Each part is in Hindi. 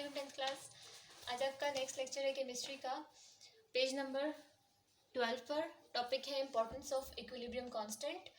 वालेकुम 10th क्लास। आज आपका नेक्स्ट लेक्चर है केमिस्ट्री का, पेज नंबर 12 पर। टॉपिक है importance of equilibrium constant.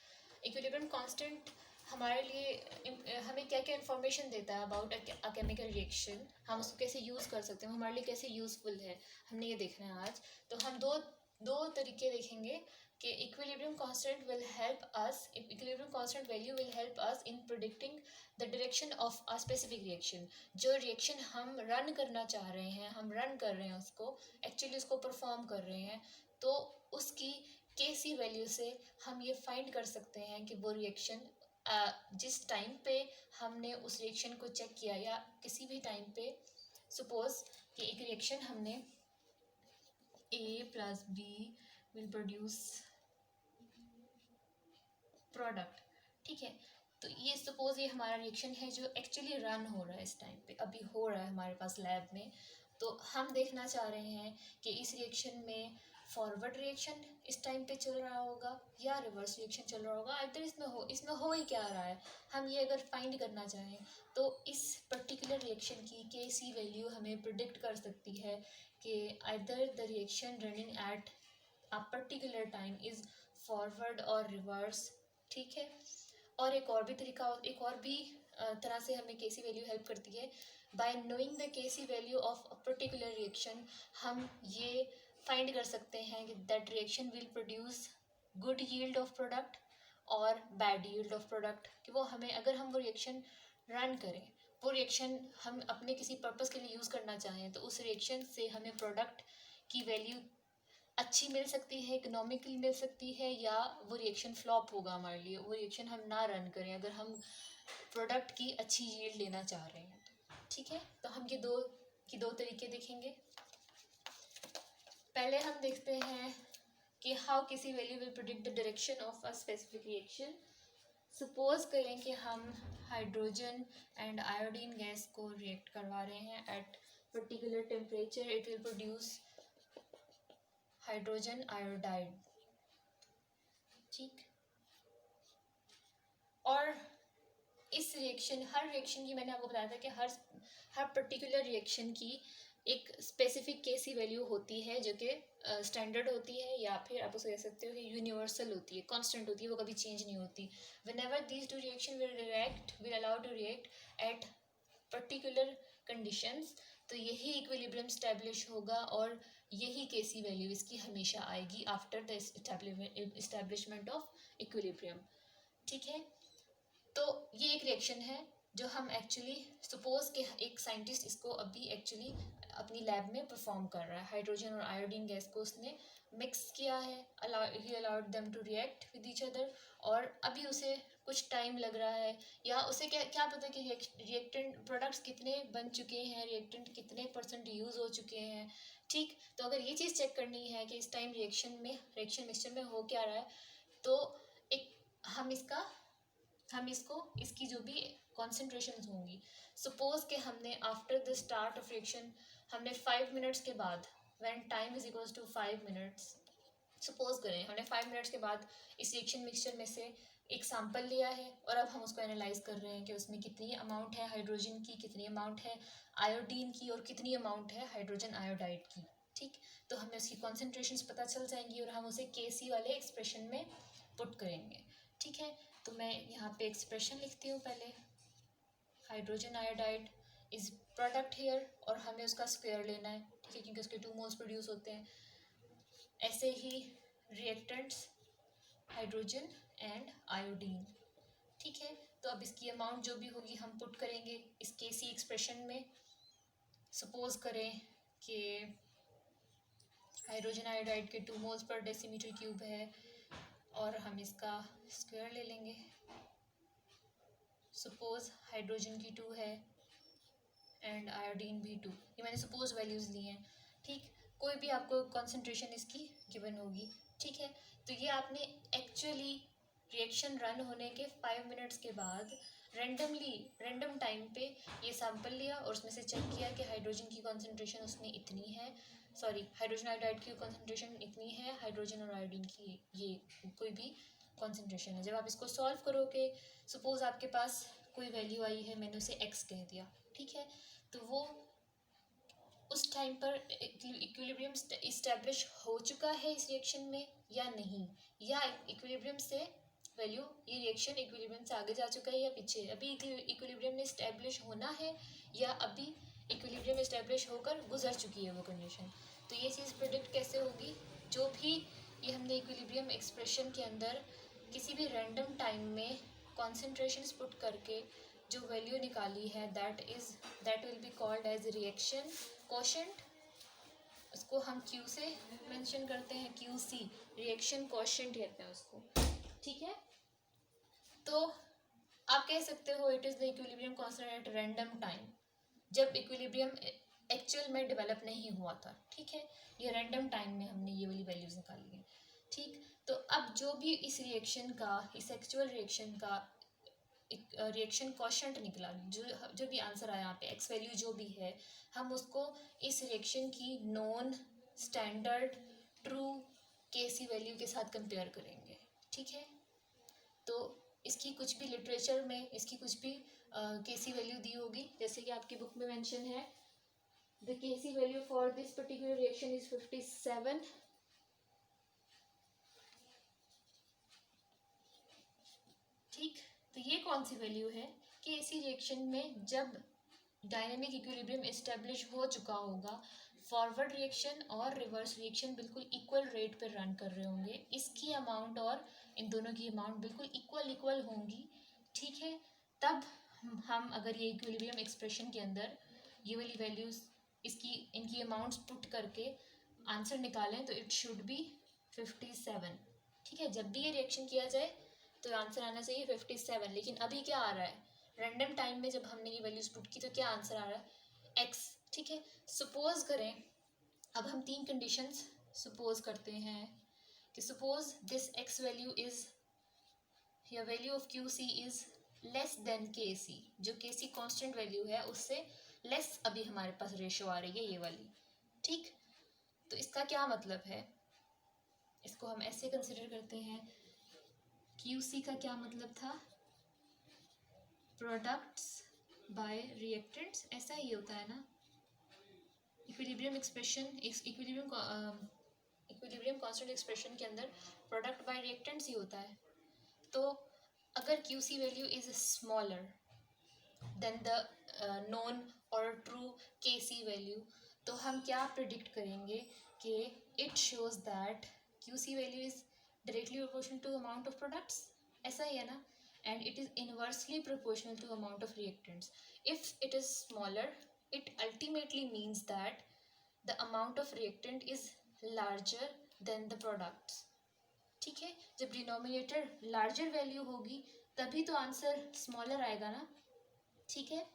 Equilibrium constant हमारे लिए हमें क्या क्या इन्फॉर्मेशन देता है अबाउट अ केमिकल रिएक्शन, हम उसको कैसे यूज़ कर सकते हैं, हमारे लिए कैसे यूज़फुल है, हमने ये देखना है आज। तो हम दो तरीके देखेंगे कि equilibrium constant will help us, equilibrium constant value will help us in predicting the direction of a specific reaction. जो रिएक्शन हम रन करना चाह रहे हैं, हम रन कर रहे हैं उसको, एक्चुअली उसको परफॉर्म कर रहे हैं, तो उसकी केसी वैल्यू से हम ये फाइंड कर सकते हैं कि वो रिएक्शन जिस टाइम पे हमने उस रिएक्शन को चेक किया या किसी भी टाइम पे, सपोज कि एक रिएक्शन हमने A plus B will produce product, ठीक है। तो ये सपोज ये हमारा रिएक्शन है जो एक्चुअली रन हो रहा है, इस टाइम पे अभी हो रहा है हमारे पास लैब में। तो हम देखना चाह रहे हैं कि इस रिएक्शन में फॉरवर्ड रिएक्शन इस टाइम पे चल रहा होगा या रिवर्स रिएक्शन चल रहा होगा, आइदर इसमें हो ही क्या रहा है, हम ये अगर फाइंड करना चाहें तो इस पर्टिकुलर रिएक्शन की केसी वैल्यू हमें प्रिडिक्ट कर सकती है कि either the reaction running at a particular time is forward और रिवर्स, ठीक है। और एक और भी तरह से हमें केसी वैल्यू हेल्प करती है। By knowing the KC value of a particular reaction हम ये फाइंड कर सकते हैं कि that reaction will produce good yield of product और बैड यील्ड ऑफ प्रोडक्ट। कि वो हमें, अगर हम वो रिएक्शन रन करें, वो रिएक्शन हम अपने किसी पर्पस के लिए यूज़ करना चाहें, तो उस रिएक्शन से हमें प्रोडक्ट की वैल्यू अच्छी मिल सकती है, इकोनॉमिकली मिल सकती है, या वो रिएक्शन फ्लॉप होगा हमारे लिए, वो रिएक्शन हम ना रन करें अगर हम प्रोडक्ट की अच्छी यील्ड लेना चाह रहे हैं तो, ठीक है। तो हम ये दो तरीके देखेंगे। पहले हम देखते हैं कि हाउ किसी value will predict the direction of a specific reaction. Suppose करें कि हम हाइड्रोजन एंड आयोडीन गैस को रिएक्ट करवा रहे हैं at particular temperature, it will produce hydrogen iodide, ठीक। और इस रिएक्शन, हर रिएक्शन की, मैंने आपको बताया था कि हर पर्टिकुलर रिएक्शन की एक स्पेसिफिक केसी वैल्यू होती है जो कि स्टैंडर्ड होती है, या फिर आप उसे कह सकते हो कि यूनिवर्सल होती है, कांस्टेंट होती है, वो कभी चेंज नहीं होती। Whenever these two reaction will allow to react at particular conditions, तो यही इक्विलिब्रियम स्टैब्लिश होगा और यही केसी वैल्यू इसकी हमेशा आएगी after the establishment of equilibrium, ठीक है। तो ये एक रिएक्शन है जो हम एक्चुअली, सपोज कि एक साइंटिस्ट इसको अभी एक्चुअली अपनी लैब में परफॉर्म कर रहा है। हाइड्रोजन और आयोडीन गैस को उसने मिक्स किया है, he allowed them to react with each other, और अभी उसे कुछ टाइम लग रहा है, या उसे क्या पता कि रिएक्टेंट प्रोडक्ट्स कितने बन चुके हैं, रिएक्टेंट कितने % यूज़ हो चुके हैं, ठीक। तो अगर ये चीज़ चेक करनी है कि इस टाइम रिएक्शन मिक्सचर में हो क्या रहा है, तो एक हम इसकी जो भी कॉन्सेंट्रेशन होंगी, सपोज कि हमने after the start of reaction, हमने 5 मिनट्स के बाद, when time is equals to 5 minutes, suppose करें हमने 5 मिनट्स के बाद इस रिएक्शन मिक्सचर में से एक सैंपल लिया है, और अब हम उसको एनालाइज कर रहे हैं कि उसमें कितनी अमाउंट है हाइड्रोजन की, कितनी अमाउंट है आयोडीन की, और कितनी अमाउंट है हाइड्रोजन आयोडाइड की, ठीक। तो हमें उसकी कॉन्सेंट्रेशंस पता चल जाएंगी और हम उसे केसी वाले एक्सप्रेशन में पुट करेंगे, ठीक है। तो मैं यहाँ पे एक्सप्रेशन लिखती हूँ पहले। Hydrogen iodide is product here, और हमें उसका स्क्वायर लेना है, ठीक है, क्योंकि उसके 2 मोल्स प्रोड्यूस होते हैं। ऐसे ही रिएक्टेंट्स हाइड्रोजन एंड आयोडीन, ठीक है। तो अब इसकी अमाउंट जो भी होगी हम पुट करेंगे इस केसी एक्सप्रेशन में। सपोज करें कि हाइड्रोजन आयोडाइड के 2 मोल्स पर डेसीमीटर क्यूब है, और हम इसका स्क्वायर ले लेंगे। सपोज हाइड्रोजन की 2 है एंड आयोडीन भी 2, ये मैंने सपोज वैल्यूज़ ली हैं, ठीक। कोई भी आपको कॉन्सेंट्रेशन इसकी गिवन होगी, ठीक है। तो ये आपने एक्चुअली रिएक्शन रन होने के 5 मिनट्स के बाद रैंडम टाइम पे ये सैंपल लिया और उसमें से चेक किया कि हाइड्रोजन की कॉन्सेंट्रेशन उसमें इतनी है, हाइड्रोजन आयोडाइड की कॉन्सेंट्रेशन इतनी है, हाइड्रोजन और आयोडीन की ये कोई भी कॉन्सेंट्रेशन है। जब आप इसको सॉल्व करोगे, सपोज आपके पास कोई वैल्यू आई है, मैंने उसे x कह दिया, ठीक है। तो वो उस टाइम पर इक्विलिब्रियम इस्टेब्लिश हो चुका है इस रिएक्शन में या नहीं, या इक्विलिब्रियम से वैल्यू, ये रिएक्शन इक्विलिब्रियम से आगे जा चुका है या पीछे, अभी इक्विलिब्रियम में इस्टेब्लिश होना है या अभी इक्विलिब्रियम इस्टेब्लिश होकर गुजर चुकी है वो कंडीशन। तो ये चीज़ प्रिडिक्ट कैसे होगी, जो भी ये हमने इक्विलिब्रियम एक्सप्रेशन के अंदर किसी भी रैंडम टाइम में कॉन्सेंट्रेशंस पुट करके जो वैल्यू निकाली है, that will be called as reaction quotient. उसको हम क्यू से मेंशन करते हैं, क्यू सी, रिएक्शन कोशेंट कहते हैं उसको, ठीक है। तो आप कह सकते हो it is the equilibrium constant at random time, जब इक्विलिब्रियम एक्चुअल में डेवलप नहीं हुआ था, ठीक है। ये रैंडम टाइम में हमने ये वाली वैल्यूज निकाली है, ठीक। तो अब जो भी इस रिएक्शन का, इस एक्चुअल रिएक्शन का रिएक्शन कोशेंट निकला, जो भी आंसर आया यहाँ पे, एक्स वैल्यू जो भी है, हम उसको इस रिएक्शन की नॉन स्टैंडर्ड ट्रू केसी वैल्यू के साथ कंपेयर करेंगे, ठीक है। तो इसकी कुछ भी लिटरेचर में इसकी कुछ भी केसी वैल्यू दी होगी, जैसे कि आपकी बुक में मेंशन है, the KC value for this particular reaction is 57, ठीक। तो ये कौन सी वैल्यू है कि इसी रिएक्शन में जब डायनेमिक इक्विलिब्रियम एस्टेब्लिश हो चुका होगा, फॉरवर्ड रिएक्शन और रिवर्स रिएक्शन बिल्कुल इक्वल रेट पर रन कर रहे होंगे, इसकी अमाउंट और इन दोनों की अमाउंट बिल्कुल इक्वल होंगी, ठीक है। तब हम अगर ये इक्विलिब्रियम एक्सप्रेशन के अंदर ये वाली वैल्यूज इनकी अमाउंट्स पुट करके आंसर निकालें तो इट शुड बी 57, ठीक है। जब भी ये रिएक्शन किया जाए तो आंसर आना चाहिए 57, लेकिन अभी क्या आ रहा है, रैंडम टाइम में जब हमने ये वैल्यूज पुट की तो क्या आंसर आ रहा है, x, ठीक है। सपोज करें, अब हम तीन कंडीशंस सपोज करते हैं कि suppose this x value is, या value of Q C is less than K C, जो के सी कॉन्स्टेंट वैल्यू है उससे लेस अभी हमारे पास रेशो आ रही है ये वाली, ठीक। तो इसका क्या मतलब है, इसको हम ऐसे कंसिडर करते हैं, क्यू सी का क्या मतलब था, प्रोडक्ट्स बाय रिएक्टेंट्स, ऐसा ही होता है ना, equilibrium expression, equilibrium constant expression के अंदर प्रोडक्ट बाय रिएक्टेंट्स ही होता है। तो अगर Q C value is smaller than the known or true K C value, तो हम क्या प्रिडिक्ट करेंगे कि it shows that Q C value is directly proportional to amount of products, ऐसा ही है ना, and it is inversely proportional to amount of reactants. If it is smaller, it ultimately means that the amount of reactant is larger than the products, ठीक है। जब डिनोमिनेटर लार्जर वैल्यू होगी तभी तो आंसर स्मॉलर आएगा ना, ठीक है।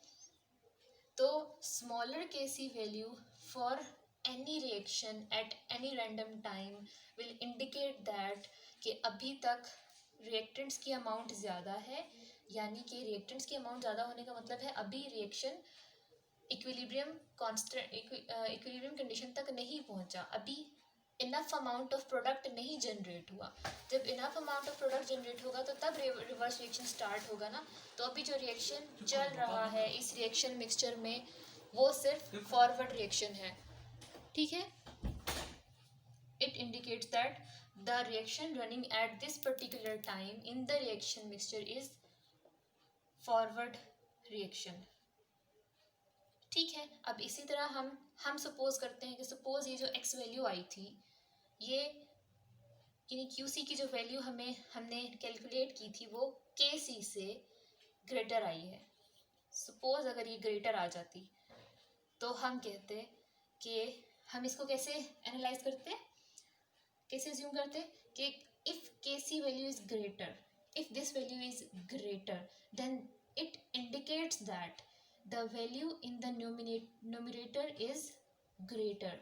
तो smaller KC value for any reaction at any random time will indicate that कि अभी तक रिएक्टेंट्स की अमाउंट ज़्यादा है, यानी कि रिएक्टेंट्स की अमाउंट ज़्यादा होने का मतलब है अभी reaction equilibrium constant equilibrium condition तक नहीं पहुंचा, अभी इनफ अमाउंट ऑफ प्रोडक्ट नहीं जनरेट हुआ। जब enough amount of product generate होगा तो तब रिवर्स रिएक्शन स्टार्ट होगा ना। तो अभी जो रिएक्शन चल रहा है इस रिएक्शन मिक्सचर में वो सिर्फ फॉरवर्ड रिएक्शन है, ठीक है। It indicates that the reaction running at this particular time in the reaction mixture is forward reaction, ठीक है। अब इसी तरह हम सपोज करते हैं कि सपोज ये जो x वैल्यू आई थी, ये यानी QC की जो वैल्यू हमने कैलकुलेट की थी वो KC से ग्रेटर आई है। सपोज अगर ये ग्रेटर आ जाती तो हम कहते कि हम इसको कैसे एनालाइज करते, कैसे अज्यूम करते कि if KC value is greater, if this value is greater than it indicates that the value in the numerator is greater,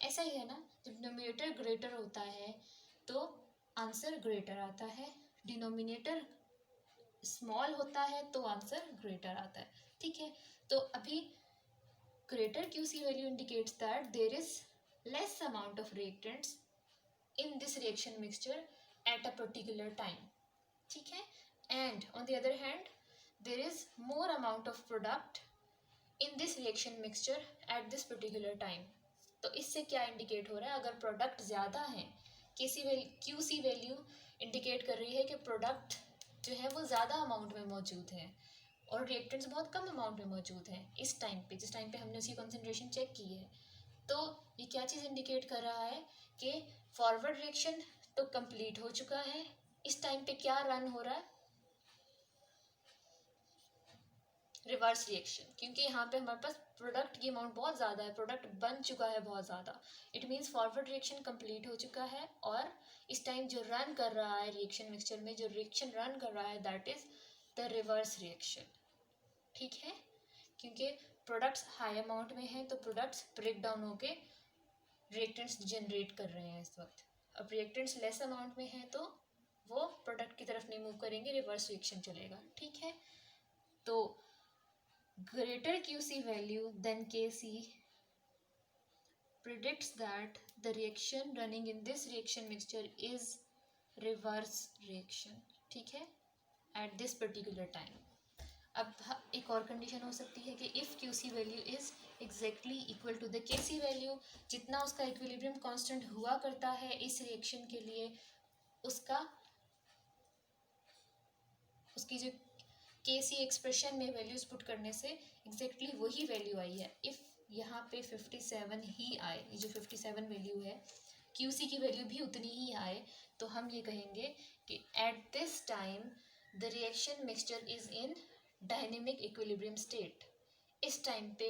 ऐसा ही है ना। जब न्यूमरेटर ग्रेटर होता है तो आंसर ग्रेटर आता है, डिनोमिनेटर स्मॉल होता है तो आंसर ग्रेटर आता है, ठीक है। तो अभी greater QC value indicates that there is less amount of reactants in this reaction mixture at a particular time, ठीक है। And on the other hand there is more amount of product in this reaction mixture at this particular time. तो इससे क्या इंडिकेट हो रहा है, अगर प्रोडक्ट ज़्यादा है, क्यूसी वैल्यू इंडिकेट कर रही है कि प्रोडक्ट जो है वो ज़्यादा अमाउंट में मौजूद है और रिएक्टेंट्स बहुत कम अमाउंट में मौजूद हैं इस टाइम पे, जिस टाइम पे हमने उसकी कॉन्सेंट्रेशन चेक की है। तो ये क्या चीज़ इंडिकेट कर रहा है कि फॉरवर्ड रिएक्शन तो कंप्लीट हो चुका है, इस टाइम पे क्या रन हो रहा है, रिवर्स रिएक्शन, क्योंकि यहाँ पे हमारे पास प्रोडक्ट की अमाउंट बहुत ज़्यादा है, प्रोडक्ट बन चुका है बहुत ज़्यादा। It means forward reaction complete हो चुका है और इस टाइम जो रन कर रहा है रिएक्शन मिक्सचर में, जो रिएक्शन रन कर रहा है that is the reverse reaction. ठीक है, क्योंकि प्रोडक्ट्स हाई अमाउंट में हैं तो प्रोडक्ट्स ब्रेक डाउन होके रिएक्टेंट्स जनरेट कर रहे हैं इस वक्त। अब रिएक्टेंट्स लेस अमाउंट में हैं तो वो प्रोडक्ट की तरफ नहीं मूव करेंगे, रिवर्स रिएक्शन चलेगा। ठीक है, तो greater QC value than KC predicts that the reaction running in this reaction mixture is reverse reaction। ठीक है, at this particular time। अब एक और कंडीशन हो सकती है कि if QC value is exactly equal to the KC value, जितना उसका इक्विलिब्रियम कांस्टेंट हुआ करता है इस रिएक्शन के लिए, उसकी जो केसी एक्सप्रेशन में वैल्यूज पुट करने से एग्जैक्टली वही वैल्यू आई है। इफ़ यहाँ पे 57 ही आए, ये जो 57 वैल्यू है क्यूसी की वैल्यू भी उतनी ही आए, तो हम ये कहेंगे कि at this time the reaction mixture is in dynamic equilibrium state. इस टाइम पे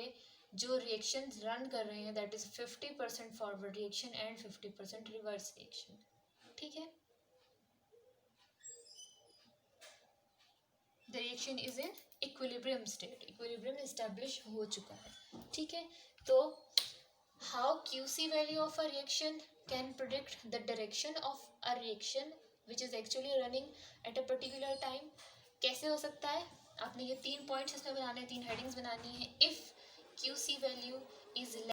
जो रिएक्शन रन कर रहे हैं that is 50% forward reaction and 50% reverse reaction. ठीक है, the reaction is in equilibrium state, equilibrium establish हो चुका है। ठीक है, तो how QC value of a reaction can predict the direction of a reaction which is actually running at a particular time. कैसे हो सकता है, आपने ये 3 पॉइंट्स इसमें बनाने हैं, 3 हेडिंग्स बनानी है। If QC value is